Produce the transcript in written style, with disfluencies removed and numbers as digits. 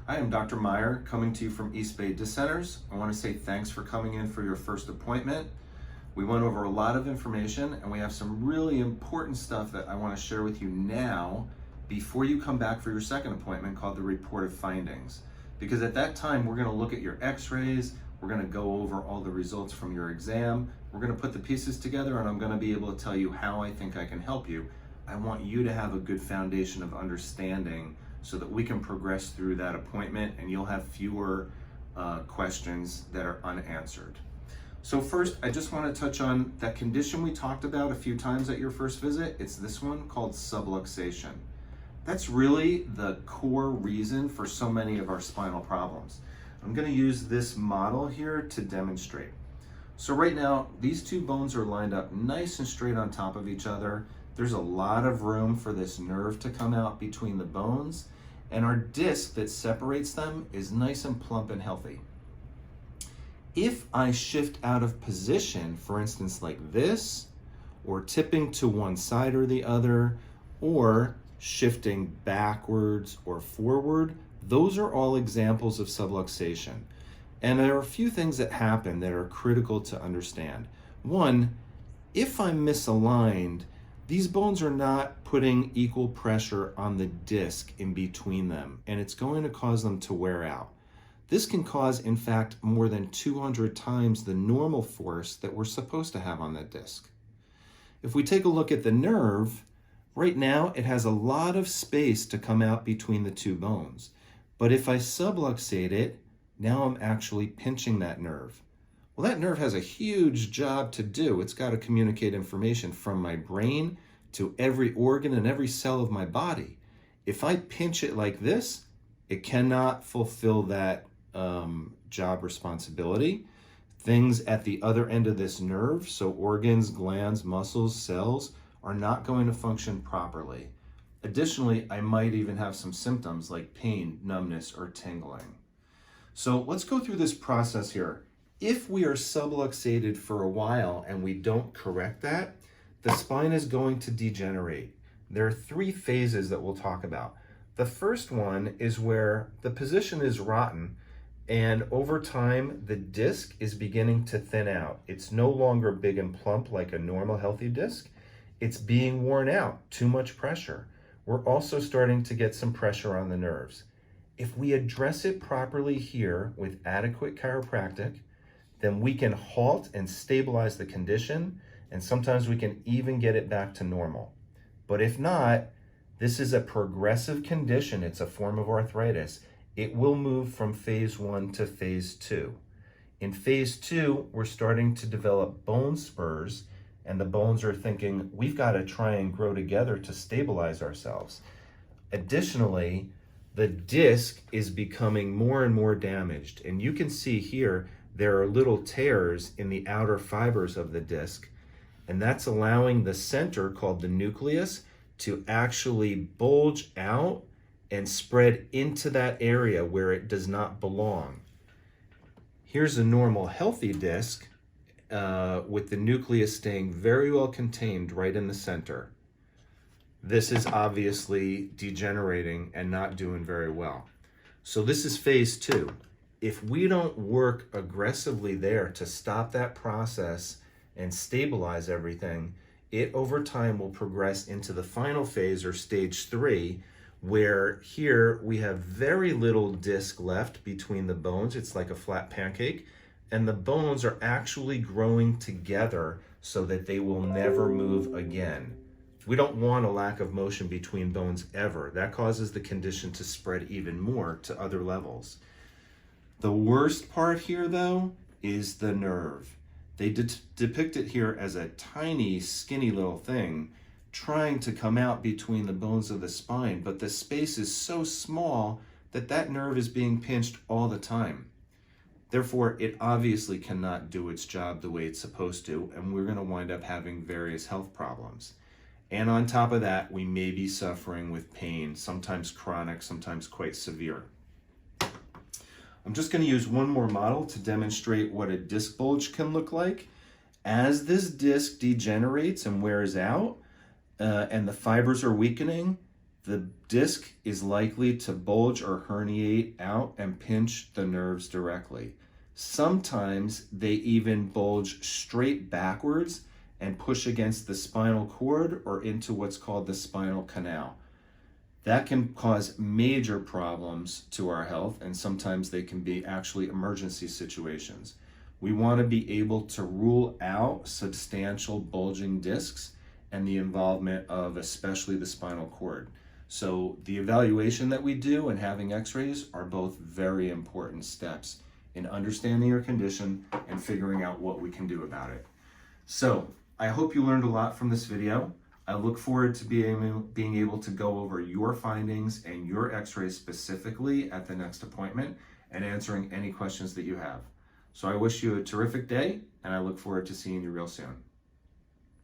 I am Dr. Meyer, coming to you from East Bay Disc Centers. I want to say thanks for coming in for your first appointment. We went over a lot of information and we have some really important stuff that I want to share with you now before you come back for your second appointment, called the report of findings. Because at that time, we're going to look at your x-rays, we're going to go over all the results from your exam, we're going to put the pieces together, and I'm going to be able to tell you how I think I can help you. I want you to have a good foundation of understanding so that we can progress through that appointment and you'll have fewer questions that are unanswered. So first, I just want to touch on that condition we talked about a few times at your first visit. It's this one called subluxation. That's really the core reason for so many of our spinal problems. I'm going to use this model here to demonstrate. So right now, these two bones are lined up nice and straight on top of each other. There's a lot of room for this nerve to come out between the bones, and our disc that separates them is nice and plump and healthy. If I shift out of position, for instance like this, or tipping to one side or the other, or shifting backwards or forward, those are all examples of subluxation. And there are a few things that happen that are critical to understand. One, if I'm misaligned, these bones are not putting equal pressure on the disc in between them, and it's going to cause them to wear out. This can cause, in fact, more than 200 times the normal force that we're supposed to have on that disc. If we take a look at the nerve, right now it has a lot of space to come out between the two bones. But if I subluxate it, now I'm actually pinching that nerve. Well, that nerve has a huge job to do. It's got to communicate information from my brain to every organ and every cell of my body. If I pinch it like this, it cannot fulfill that job responsibility. Things at the other end of this nerve, so organs, glands, muscles, cells, are not going to function properly. Additionally, I might even have some symptoms like pain, numbness, or tingling. So let's go through this process here. If we are subluxated for a while and we don't correct that, the spine is going to degenerate. There are three phases that we'll talk about. The first one is where the position is rotten, and over time, the disc is beginning to thin out. It's no longer big and plump like a normal healthy disc. It's being worn out, too much pressure. We're also starting to get some pressure on the nerves. If we address it properly here with adequate chiropractic, then we can halt and stabilize the condition, and sometimes we can even get it back to normal. But if not, this is a progressive condition. It's a form of arthritis. It will move from phase 1 to phase 2. In phase 2, we're starting to develop bone spurs, and the bones are thinking, we've got to try and grow together to stabilize ourselves. Additionally, the disc is becoming more and more damaged, and you can see here there are little tears in the outer fibers of the disc, and that's allowing the center, called the nucleus, to actually bulge out and spread into that area where it does not belong. Here's a normal healthy disc with the nucleus staying very well contained right in the center. This is obviously degenerating and not doing very well. So this is phase 2. If we don't work aggressively there to stop that process and stabilize everything, it over time will progress into the final phase, or stage 3, where here we have very little disc left between the bones. It's like a flat pancake, and the bones are actually growing together so that they will never move again. We don't want a lack of motion between bones ever. That causes the condition to spread even more to other levels. The worst part here, though, is the nerve. They depict it here as a tiny, skinny little thing trying to come out between the bones of the spine, but the space is so small that that nerve is being pinched all the time. Therefore, it obviously cannot do its job the way it's supposed to, and we're going to wind up having various health problems. And on top of that, we may be suffering with pain, sometimes chronic, sometimes quite severe. I'm just going to use one more model to demonstrate what a disc bulge can look like. As this disc degenerates and wears out, and the fibers are weakening, the disc is likely to bulge or herniate out and pinch the nerves directly. Sometimes they even bulge straight backwards and push against the spinal cord or into what's called the spinal canal. That can cause major problems to our health, and sometimes they can be actually emergency situations. We want to be able to rule out substantial bulging discs and the involvement of especially the spinal cord. So the evaluation that we do and having x-rays are both very important steps in understanding your condition and figuring out what we can do about it. So I hope you learned a lot from this video. I look forward to being able to go over your findings and your x-rays specifically at the next appointment and answering any questions that you have. So I wish you a terrific day, and I look forward to seeing you real soon.